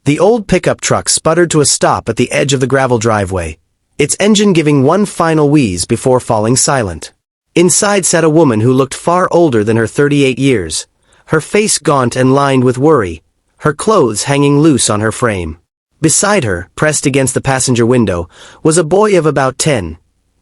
The old pickup truck sputtered to a stop at the edge of the gravel driveway, its engine giving one final wheeze before falling silent. Inside sat a woman who looked far older than her 38 years, her face gaunt and lined with worry, her clothes hanging loose on her frame. Beside her, pressed against the passenger window, was a boy of about 10,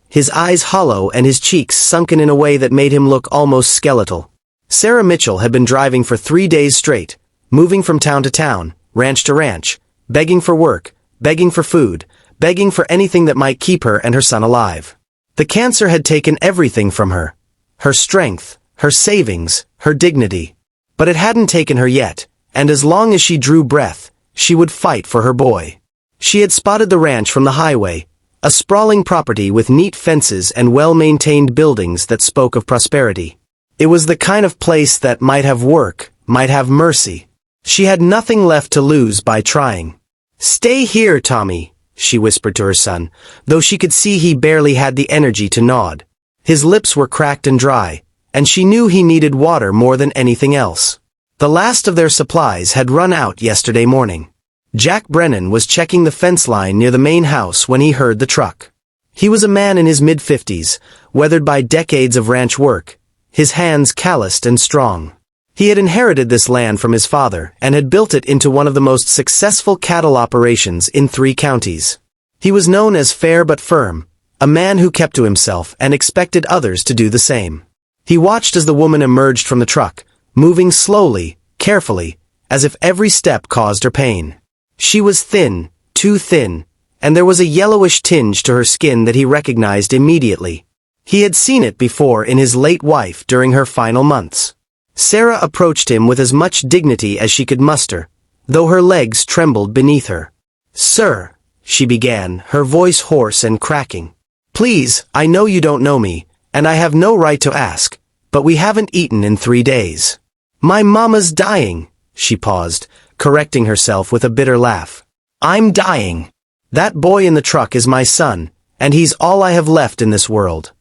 his eyes hollow and his cheeks sunken in a way that made him look almost skeletal. Sarah Mitchell had been driving for 3 days straight, moving from town to town, ranch to ranch, begging for work, begging for food, begging for anything that might keep her and her son alive. The cancer had taken everything from her. Her strength, her savings, her dignity. But it hadn't taken her yet, and as long as she drew breath, she would fight for her boy. She had spotted the ranch from the highway, a sprawling property with neat fences and well-maintained buildings that spoke of prosperity. It was the kind of place that might have work, might have mercy. She had nothing left to lose by trying. "Stay here, Tommy," she whispered to her son, though she could see he barely had the energy to nod. His lips were cracked and dry, and she knew he needed water more than anything else. The last of their supplies had run out yesterday morning. Jack Brennan was checking the fence line near the main house when he heard the truck. He was a man in his mid-50s, weathered by decades of ranch work, his hands calloused and strong. He had inherited this land from his father and had built it into one of the most successful cattle operations in 3 counties. He was known as fair but firm, a man who kept to himself and expected others to do the same. He watched as the woman emerged from the truck, moving slowly, carefully, as if every step caused her pain. She was thin, too thin, and there was a yellowish tinge to her skin that he recognized immediately. He had seen it before in his late wife during her final months. Sarah approached him with as much dignity as she could muster, though her legs trembled beneath her. "Sir," she began, her voice hoarse and cracking. "Please, I know you don't know me, and I have no right to ask, but we haven't eaten in 3 days. My mama's dying," she paused, correcting herself with a bitter laugh. "I'm dying. That boy in the truck is my son, and he's all I have left in this world."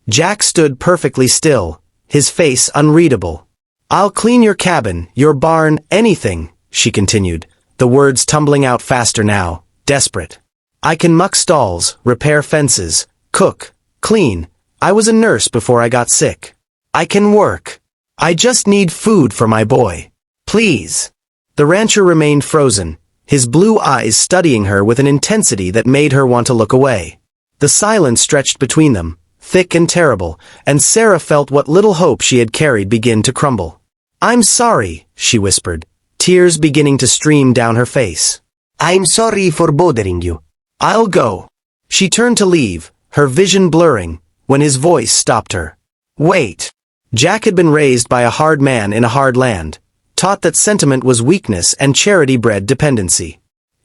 Jack stood perfectly still, his face unreadable. "I'll clean your cabin, your barn, anything," she continued, the words tumbling out faster now, desperate. "I can muck stalls, repair fences, cook, clean. I was a nurse before I got sick. I can work. I just need food for my boy. Please." The rancher remained frozen, his blue eyes studying her with an intensity that made her want to look away. The silence stretched between them, thick and terrible, and Sarah felt what little hope she had carried begin to crumble. "I'm sorry," she whispered, tears beginning to stream down her face. "I'm sorry for bothering you. I'll go." She turned to leave, her vision blurring, when his voice stopped her. "Wait." Jack had been raised by a hard man in a hard land, taught that sentiment was weakness and charity bred dependency.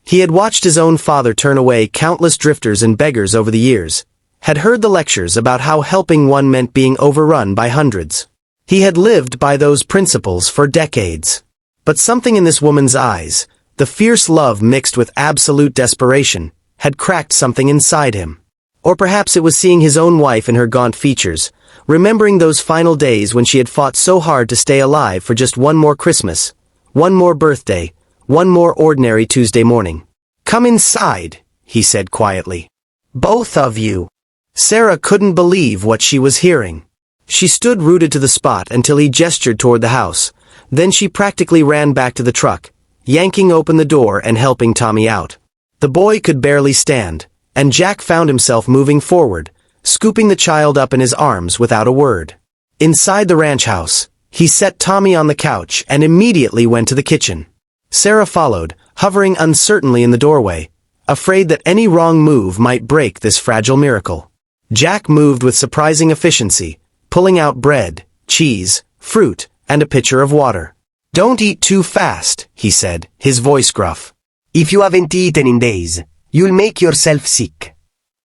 He had watched his own father turn away countless drifters and beggars over the years, had heard the lectures about how helping one meant being overrun by hundreds. He had lived by those principles for decades. But something in this woman's eyes, the fierce love mixed with absolute desperation, had cracked something inside him. Or perhaps it was seeing his own wife in her gaunt features, remembering those final days when she had fought so hard to stay alive for just one more Christmas, one more birthday, one more ordinary Tuesday morning. "Come inside," he said quietly. "Both of you." Sarah couldn't believe what she was hearing. She stood rooted to the spot until he gestured toward the house, then she practically ran back to the truck, yanking open the door and helping Tommy out. The boy could barely stand, and Jack found himself moving forward, scooping the child up in his arms without a word. Inside the ranch house, he set Tommy on the couch and immediately went to the kitchen. Sarah followed, hovering uncertainly in the doorway, afraid that any wrong move might break this fragile miracle. Jack moved with surprising efficiency, pulling out bread, cheese, fruit, and a pitcher of water. "Don't eat too fast," he said, his voice gruff. "If you haven't eaten in days, you'll make yourself sick."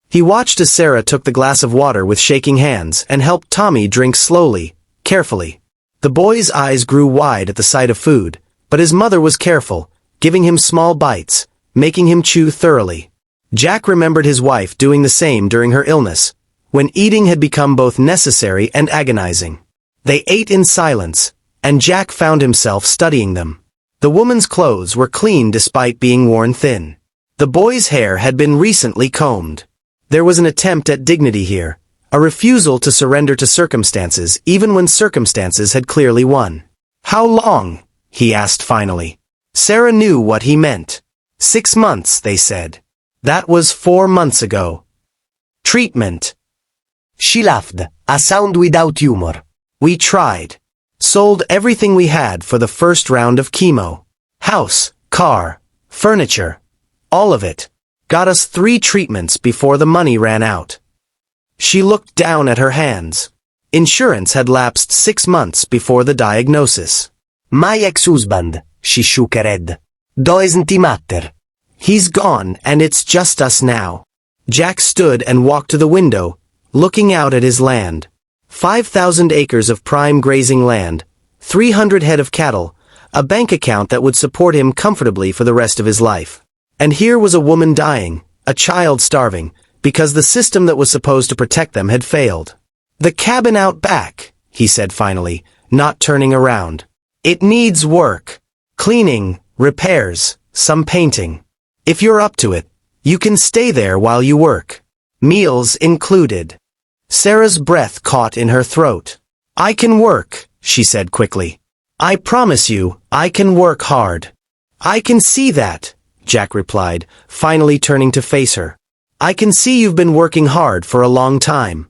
He watched as Sarah took the glass of water with shaking hands and helped Tommy drink slowly, carefully. The boy's eyes grew wide at the sight of food, but his mother was careful, giving him small bites, making him chew thoroughly. Jack remembered his wife doing the same during her illness, when eating had become both necessary and agonizing. They ate in silence, and Jack found himself studying them. The woman's clothes were clean despite being worn thin. The boy's hair had been recently combed. There was an attempt at dignity here, a refusal to surrender to circumstances even when circumstances had clearly won. "How long?" he asked finally. Sarah knew what he meant. 6 months, they said. That was 4 months ago. Treatment. She laughed, a sound without humor. "We tried. Sold everything we had for the first round of chemo. House, car, furniture. All of it. Got us 3 treatments before the money ran out." She looked down at her hands. Insurance had lapsed 6 months before the diagnosis. "My ex-husband," she shook her head. "Doesn't matter. He's gone and it's just us now." Jack stood and walked to the window, looking out at his land. 5,000 acres of prime grazing land, 300 head of cattle, a bank account that would support him comfortably for the rest of his life. And here was a woman dying, a child starving, because the system that was supposed to protect them had failed. "The cabin out back," he said finally, not turning around. "It needs work. Cleaning, repairs, some painting. If you're up to it, you can stay there while you work. Meals included." Sarah's breath caught in her throat. "I can work," she said quickly. "I promise you, I can work hard." "I can see that," Jack replied, finally turning to face her. "I can see you've been working hard for a long time."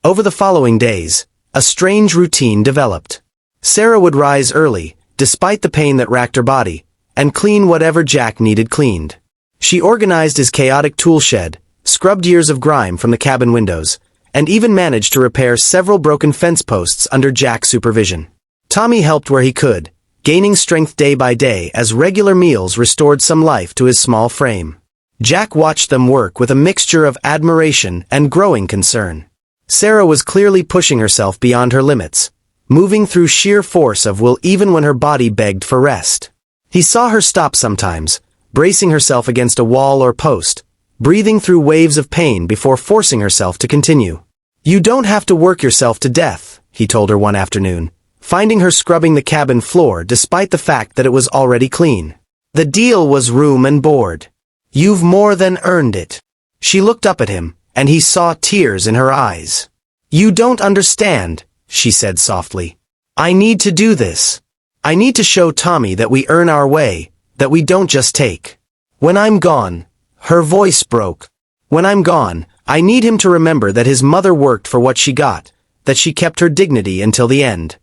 Over the following days, a strange routine developed. Sarah would rise early, despite the pain that racked her body, and clean whatever Jack needed cleaned. She organized his chaotic tool shed, scrubbed years of grime from the cabin windows, and even managed to repair several broken fence posts under Jack's supervision. Tommy helped where he could, gaining strength day by day as regular meals restored some life to his small frame. Jack watched them work with a mixture of admiration and growing concern. Sarah was clearly pushing herself beyond her limits, moving through sheer force of will even when her body begged for rest. He saw her stop sometimes, bracing herself against a wall or post, breathing through waves of pain before forcing herself to continue. "You don't have to work yourself to death," he told her one afternoon, finding her scrubbing the cabin floor despite the fact that it was already clean. "The deal was room and board. You've more than earned it." She looked up at him, and he saw tears in her eyes. "You don't understand," she said softly. "I need to do this. I need to show Tommy that we earn our way, that we don't just take. When I'm gone," her voice broke. "When I'm gone, I need him to remember that his mother worked for what she got, that she kept her dignity until the end."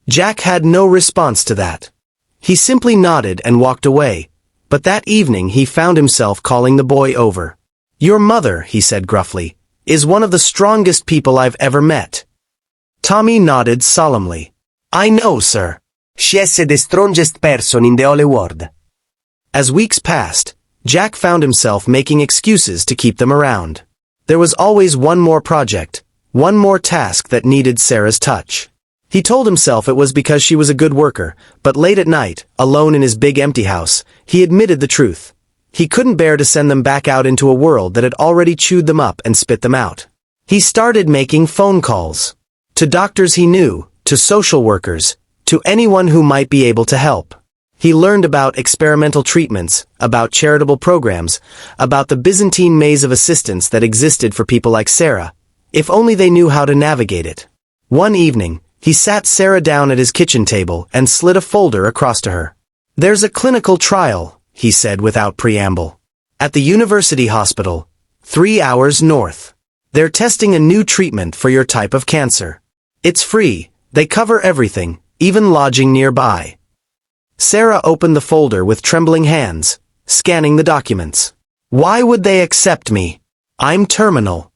Jack had no response to that. He simply nodded and walked away, but that evening he found himself calling the boy over. "Your mother," he said gruffly, "is one of the strongest people I've ever met." Tommy nodded solemnly. "I know, sir. She is the strongest person in the whole world." As weeks passed, Jack found himself making excuses to keep them around. There was always one more project, one more task that needed Sarah's touch. He told himself it was because she was a good worker, but late at night, alone in his big empty house, he admitted the truth. He couldn't bear to send them back out into a world that had already chewed them up and spit them out. He started making phone calls. To doctors he knew, to social workers, to anyone who might be able to help. He learned about experimental treatments, about charitable programs, about the Byzantine maze of assistance that existed for people like Sarah, if only they knew how to navigate it. One evening, he sat Sarah down at his kitchen table and slid a folder across to her. "There's a clinical trial," he said without preamble. "At the university hospital, 3 hours north. They're testing a new treatment for your type of cancer. It's free, they cover everything, even lodging nearby." Sarah opened the folder with trembling hands, scanning the documents. "Why would they accept me? I'm terminal.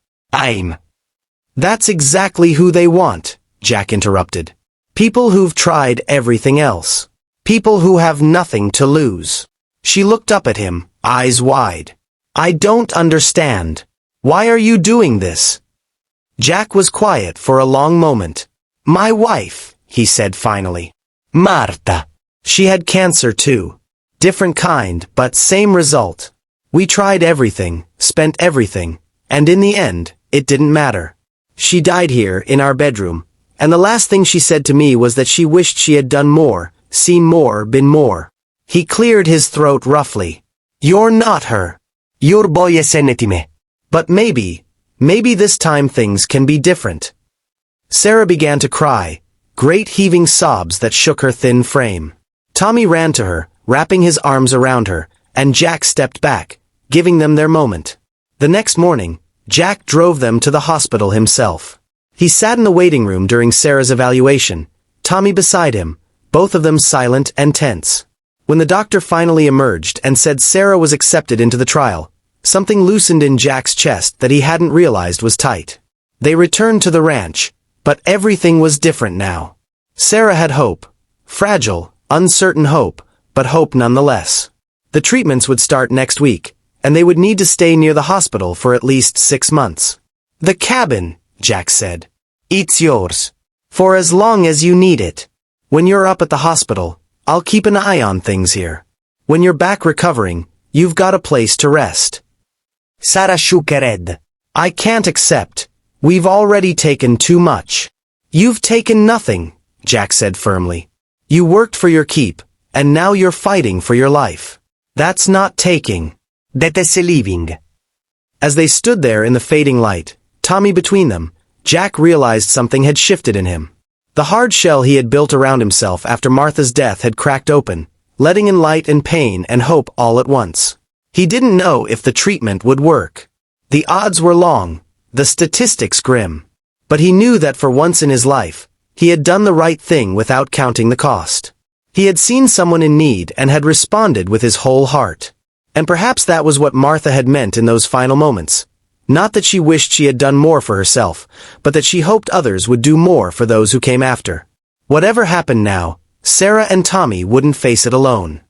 That's exactly who they want," Jack interrupted. "People who've tried everything else. People who have nothing to lose." She looked up at him, eyes wide. "I don't understand. Why are you doing this?" Jack was quiet for a long moment. "My wife," he said finally. "Marta. She had cancer too. Different kind, but same result. We tried everything, spent everything, and in the end, it didn't matter. She died here, in our bedroom, and the last thing she said to me was that she wished she had done more, seen more, been more. He cleared his throat roughly. You're not her. Your boy senetime. But maybe this time things can be different. Sarah began to cry, great heaving sobs that shook her thin frame. Tommy ran to her, wrapping his arms around her, and Jack stepped back, giving them their moment. The next morning, Jack drove them to the hospital himself. He sat in the waiting room during Sarah's evaluation, Tommy beside him, both of them silent and tense. When the doctor finally emerged and said Sarah was accepted into the trial, something loosened in Jack's chest that he hadn't realized was tight. They returned to the ranch, but everything was different now. Sarah had hope. Fragile, uncertain hope, but hope nonetheless. The treatments would start next week, and they would need to stay near the hospital for at least 6 months. The cabin, Jack said. It's yours. For as long as you need it. When you're up at the hospital, I'll keep an eye on things here. When you're back recovering, you've got a place to rest. Sarah shook her head. I can't accept. We've already taken too much. You've taken nothing, Jack said firmly. You worked for your keep, and now you're fighting for your life. That's not taking. That is living. As they stood there in the fading light, Tommy between them, Jack realized something had shifted in him. The hard shell he had built around himself after Martha's death had cracked open, letting in light and pain and hope all at once. He didn't know if the treatment would work. The odds were long, the statistics grim. But he knew that for once in his life, he had done the right thing without counting the cost. He had seen someone in need and had responded with his whole heart. And perhaps that was what Martha had meant in those final moments. Not that she wished she had done more for herself, but that she hoped others would do more for those who came after. Whatever happened now, Sarah and Tommy wouldn't face it alone.